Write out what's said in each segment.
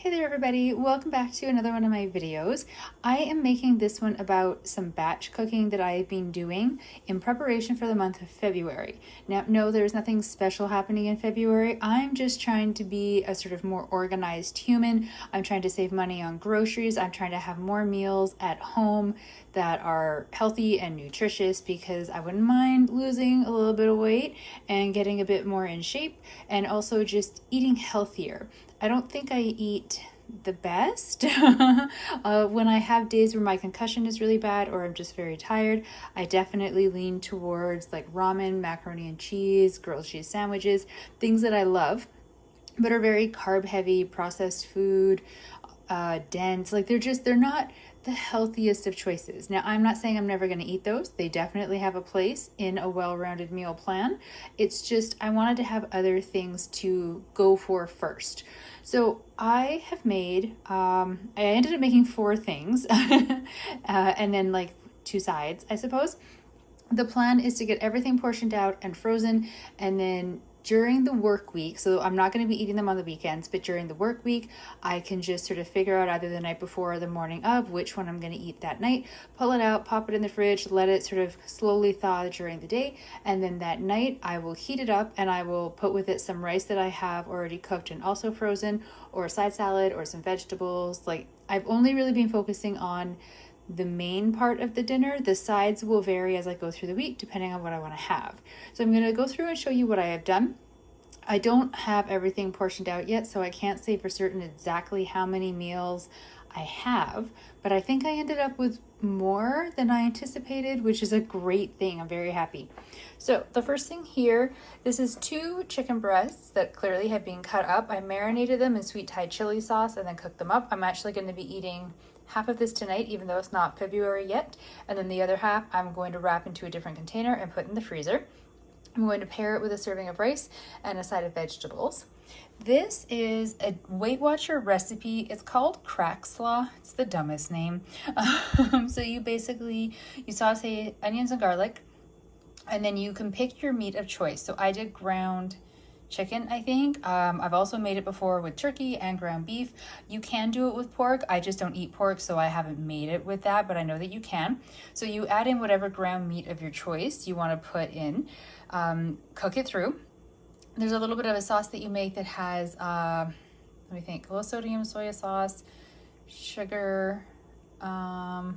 Hey there everybody, welcome back to another one of my videos. I am making this one about some batch cooking that I've been doing in preparation for the month of February. Now, no, there's nothing special happening in February. I'm just trying to be a sort of more organized human. I'm trying to save money on groceries. I'm trying to have more meals at home that are healthy and nutritious because I wouldn't mind losing a little bit of weight and getting a bit more in shape, and also just eating healthier. I don't think I eat the best. When I have days where my concussion is really bad or I'm just very tired, I definitely lean towards like ramen, macaroni and cheese, grilled cheese sandwiches, things that I love but are very carb heavy, processed food, dense. Like they're not the healthiest of choices. Now, I'm not saying I'm never going to eat those. They definitely have a place in a well-rounded meal plan. It's just I wanted to have other things to go for first. So I have made, I ended up making 4 things and then like 2 sides, I suppose. The plan is to get everything portioned out and frozen, and then during the work week, so I'm not going to be eating them on the weekends, but during the work week, I can just sort of figure out either the night before or the morning of which one I'm going to eat that night, pull it out, pop it in the fridge, let it sort of slowly thaw during the day, and then that night I will heat it up and I will put with it some rice that I have already cooked and also frozen, or a side salad or some vegetables. Like, I've only really been focusing on the main part of the dinner. The sides will vary as I go through the week depending on what I want to have. So I'm going to go through and show you what I have done. I don't have everything portioned out yet, so I can't say for certain exactly how many meals I have, but I think I ended up with more than I anticipated, which is a great thing. I'm very happy. So the first thing here, this is 2 chicken breasts that clearly have been cut up. I marinated them in sweet Thai chili sauce and then cooked them up. I'm actually going to be eating half of this tonight, even though it's not February yet. And then the other half I'm going to wrap into a different container and put in the freezer. I'm going to pair it with a serving of rice and a side of vegetables. This is a Weight Watcher recipe. It's called crack slaw. It's the dumbest name. So you saute onions and garlic, and then you can pick your meat of choice. So I did ground chicken, I think. I've also made it before with turkey and ground beef. You can do it with pork. I just don't eat pork, so I haven't made it with that, but I know that you can. So you add in whatever ground meat of your choice you want to put in, cook it through. There's a little bit of a sauce that you make that has, let me think, low sodium soy sauce, sugar, a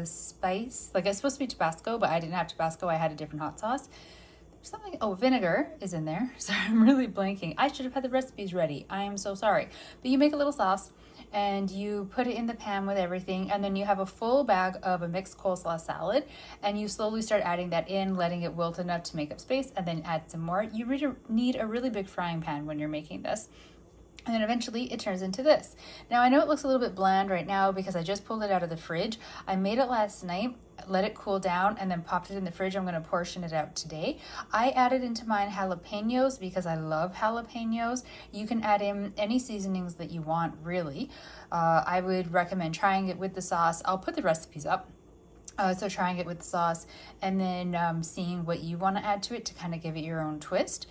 spice. Like, it's supposed to be Tabasco, but I didn't have Tabasco. I had a different hot sauce. Vinegar is in there. Sorry, I'm really blanking. I should have had the recipes ready. I am so sorry. But you make a little sauce and you put it in the pan with everything, and then you have a full bag of a mixed coleslaw salad, and you slowly start adding that in, letting it wilt enough to make up space, and then add some more. You need a really big frying pan when you're making this. And then eventually it turns into this. Now, I know it looks a little bit bland right now because I just pulled it out of the fridge. I made it last night, let it cool down, and then popped it in the fridge. I'm going to portion it out today. I added into mine jalapenos because I love jalapenos. You can add in any seasonings that you want, really. I would recommend trying it with the sauce. I'll put the recipes up. So trying it with the sauce, and then seeing what you want to add to it to kind of give it your own twist.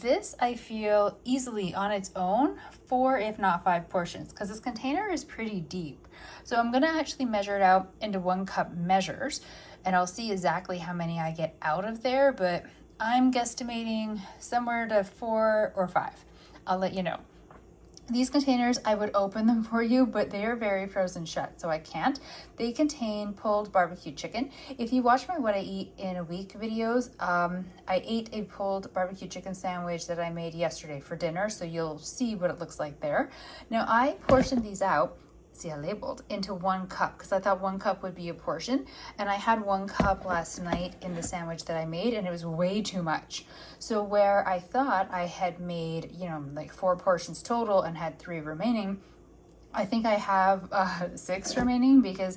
This, I feel, easily on its own 4 if not 5 portions, because this container is pretty deep. So I'm going to actually measure it out into 1 cup measures, and I'll see exactly how many I get out of there, but I'm guesstimating somewhere to 4 or 5. I'll let you know. These containers, I would open them for you, but they are very frozen shut, so I can't. They contain pulled barbecue chicken. If you watch my What I Eat in a Week videos, I ate a pulled barbecue chicken sandwich that I made yesterday for dinner, so you'll see what it looks like there. Now, I portioned these out, see, I labeled, into 1 cup because I thought 1 cup would be a portion, and I had 1 cup last night in the sandwich that I made, and it was way too much. So where I thought I had made, like 4 portions total and had 3 remaining, I think I have 6 remaining, because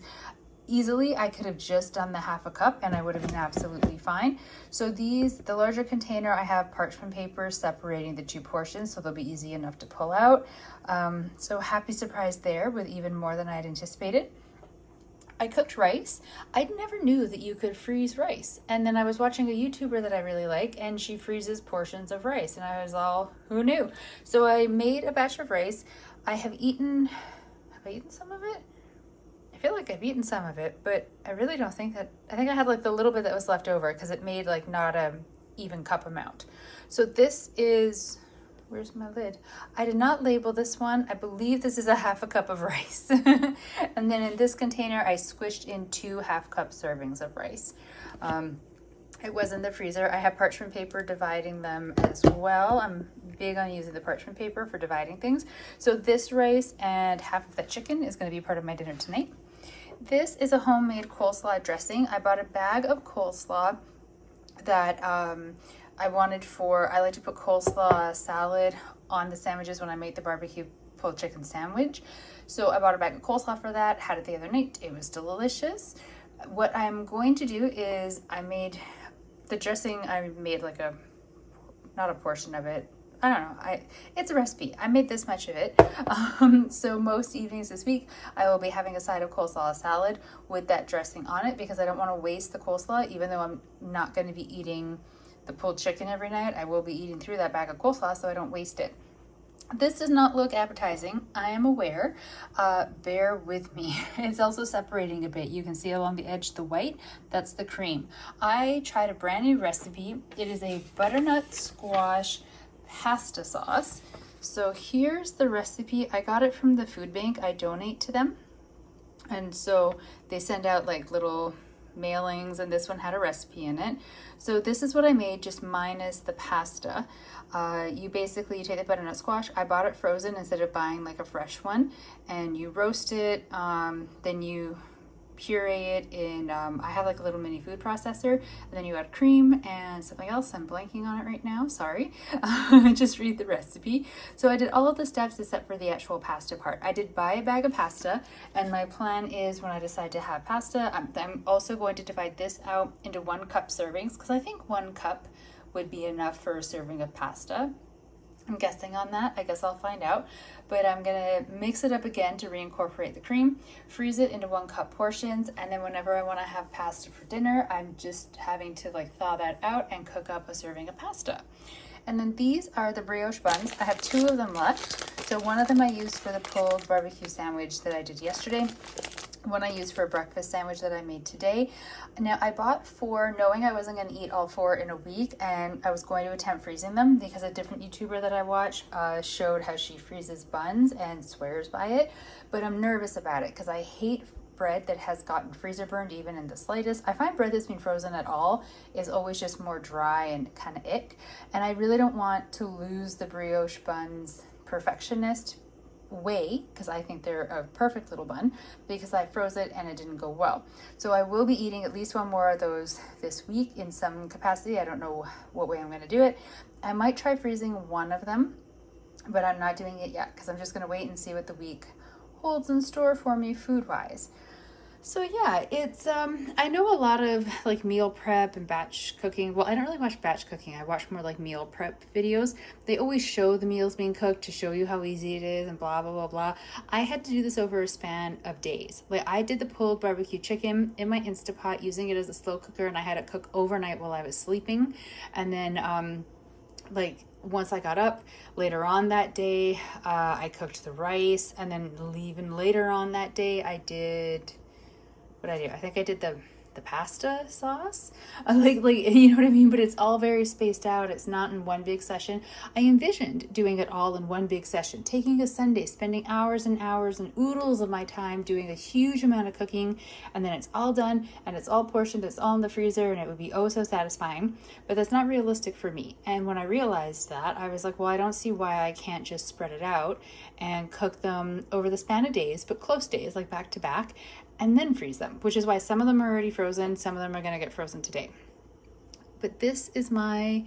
easily I could have just done the half a cup and I would have been absolutely fine. So the larger container, I have parchment paper separating the 2 portions, so they'll be easy enough to pull out. So happy surprise there with even more than I'd anticipated. I cooked rice. I never knew that you could freeze rice. And then I was watching a YouTuber that I really like, and she freezes portions of rice. And I was all, who knew? So I made a batch of rice. Have I eaten some of it? I feel like I've eaten some of it, but I really don't think that, I think I had like the little bit that was left over because it made like not a even cup amount. So this is, where's my lid? I did not label this one. I believe this is a half a cup of rice. And then in this container, I squished in 2 half-cup servings of rice. It was in the freezer. I have parchment paper dividing them as well. I'm big on using the parchment paper for dividing things. So this rice and half of that chicken is going to be part of my dinner tonight. This is a homemade coleslaw dressing. I bought a bag of coleslaw that I wanted for, I like to put coleslaw salad on the sandwiches when I make the barbecue pulled chicken sandwich. So I bought a bag of coleslaw for that, had it the other night. It was delicious. What I'm going to do is I made the dressing, I made like a, not a portion of it. I don't know, it's a recipe. I made this much of it. So most evenings this week, I will be having a side of coleslaw salad with that dressing on it because I don't want to waste the coleslaw, even though I'm not going to be eating the pulled chicken every night. I will be eating through that bag of coleslaw so I don't waste it. This does not look appetizing, I am aware. Bear with me. It's also separating a bit. You can see along the edge the white, that's the cream. I tried a brand new recipe. It is a butternut squash pasta sauce. So here's the recipe. I got it from the food bank. I donate to them. And so they send out like little mailings, and this one had a recipe in it. So this is what I made, just minus the pasta. You take the butternut squash. I bought it frozen instead of buying like a fresh one, and you roast it, then you puree it in, I have like a little mini food processor, and then you add cream and something else. I'm blanking on it right now, sorry. Just read the recipe. So I did all of the steps except for the actual pasta part. I did buy a bag of pasta, and my plan is when I decide to have pasta, I'm also going to divide this out into 1 cup servings, because I think 1 cup would be enough for a serving of pasta. I'm guessing on that. I guess I'll find out. But I'm gonna mix it up again to reincorporate the cream, freeze it into 1 cup portions, and then whenever I want to have pasta for dinner, I'm just having to like thaw that out and cook up a serving of pasta. And then these are the brioche buns. I have 2 of them left. So one of them I used for the pulled barbecue sandwich that I did yesterday. One I used for a breakfast sandwich that I made today. Now I bought 4 knowing I wasn't going to eat all 4 in a week, and I was going to attempt freezing them because a different YouTuber that I watch showed how she freezes buns and swears by it. But I'm nervous about it because I hate bread that has gotten freezer burned even in the slightest. I find bread that's been frozen at all is always just more dry and kind of ick. And I really don't want to lose the brioche buns perfectionist way, because I think they're a perfect little bun, because I froze it and it didn't go well. So I will be eating at least 1 more of those this week in some capacity. I don't know what way I'm going to do it. I might try freezing 1 of them, but I'm not doing it yet because I'm just going to wait and see what the week holds in store for me food wise. So yeah, it's I know a lot of like meal prep and batch cooking. Well, I don't really watch batch cooking. I watch more like meal prep videos. They always show the meals being cooked to show you how easy it is and blah blah blah blah. I had to do this over a span of days. Like I did the pulled barbecue chicken in my Instapot using it as a slow cooker, and I had it cook overnight while I was sleeping. And then like once I got up later on that day, I cooked the rice, and then even later on that day I did, what I do? I think I did the pasta sauce, like you know what I mean, but it's all very spaced out. It's not in one big session. I envisioned doing it all in one big session, taking a Sunday, spending hours and hours and oodles of my time doing a huge amount of cooking, and then it's all done and it's all portioned, it's all in the freezer, and it would be oh so satisfying. But that's not realistic for me. And when I realized that, I was like, well, I don't see why I can't just spread it out and cook them over the span of days, but close days, like back to back, and then freeze them, which is why some of them are already frozen, some of them are going to get frozen today. But this is my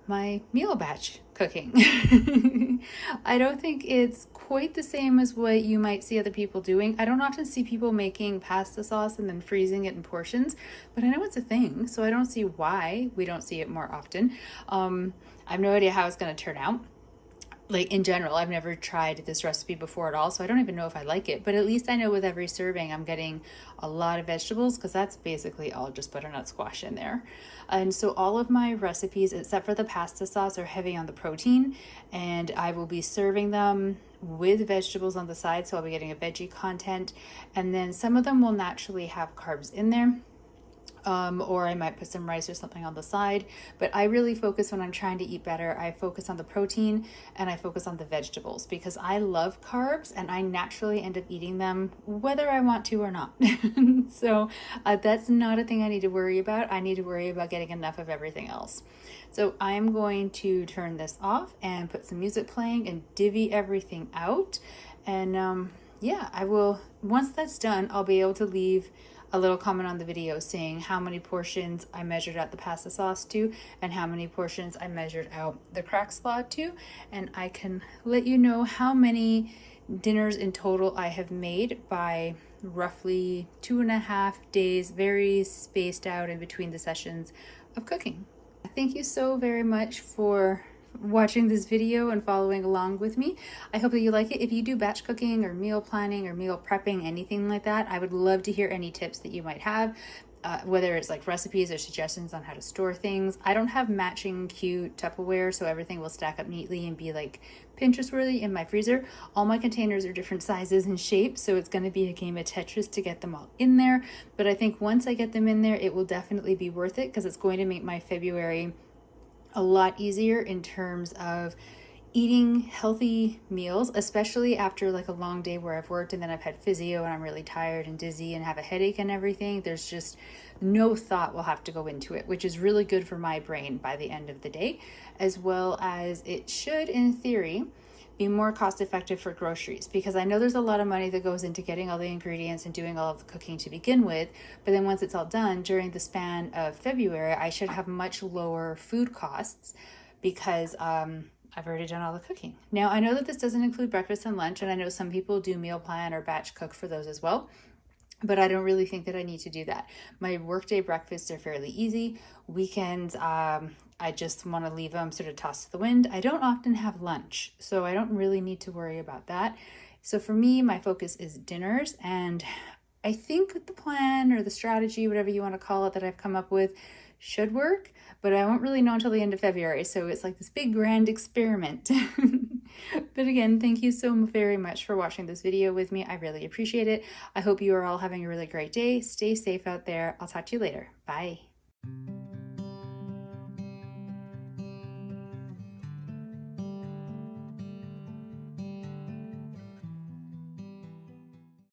meal batch cooking. I don't think it's quite the same as what you might see other people doing. I don't often see people making pasta sauce and then freezing it in portions, but I know it's a thing, so I don't see why we don't see it more often. I have no idea how it's going to turn out. like in general, I've never tried this recipe before at all, so I don't even know if I like it, but at least I know with every serving I'm getting a lot of vegetables, because that's basically all just butternut squash in there. And so all of my recipes except for the pasta sauce are heavy on the protein, and I will be serving them with vegetables on the side, so I'll be getting a veggie content, and then some of them will naturally have carbs in there. Or I might put some rice or something on the side. But I really focus, when I'm trying to eat better, I focus on the protein and I focus on the vegetables, because I love carbs and I naturally end up eating them whether I want to or not. So that's not a thing I need to worry about. I need to worry about getting enough of everything else. So I'm going to turn this off and put some music playing and divvy everything out. And yeah, I will, once that's done, I'll be able to leave a little comment on the video saying how many portions I measured out the pasta sauce to and how many portions I measured out the crack slaw to, and I can let you know how many dinners in total I have made by roughly 2.5 days, very spaced out in between the sessions of cooking. Thank you so very much for watching this video and following along with me. I hope that you like it. If you do batch cooking or meal planning or meal prepping, anything like that, I would love to hear any tips that you might have, whether it's like recipes or suggestions on how to store things. I don't have matching cute Tupperware, so everything will stack up neatly and be like Pinterest worthy in my freezer. All my containers are different sizes and shapes, so it's going to be a game of Tetris to get them all in there. But I think once I get them in there, it will definitely be worth it, because it's going to make my February a lot easier in terms of eating healthy meals, especially after like a long day where I've worked and then I've had physio and I'm really tired and dizzy and have a headache and everything. There's just no thought will have to go into it, which is really good for my brain by the end of the day, as well as it should, in theory, be more cost effective for groceries, because I know there's a lot of money that goes into getting all the ingredients and doing all of the cooking to begin with, but then once it's all done during the span of February, I should have much lower food costs, because I've already done all the cooking. Now, I know that this doesn't include breakfast and lunch, and I know some people do meal plan or batch cook for those as well, but I don't really think that I need to do that. My workday breakfasts are fairly easy. Weekends, I just want to leave them sort of tossed to the wind. I don't often have lunch, so I don't really need to worry about that. So for me, my focus is dinners, and I think the plan or the strategy, whatever you want to call it, that I've come up with should work, but I won't really know until the end of February. So it's like this big grand experiment. But again, thank you so very much for watching this video with me. I really appreciate it. I hope you are all having a really great day. Stay safe out there. I'll talk to you later. Bye.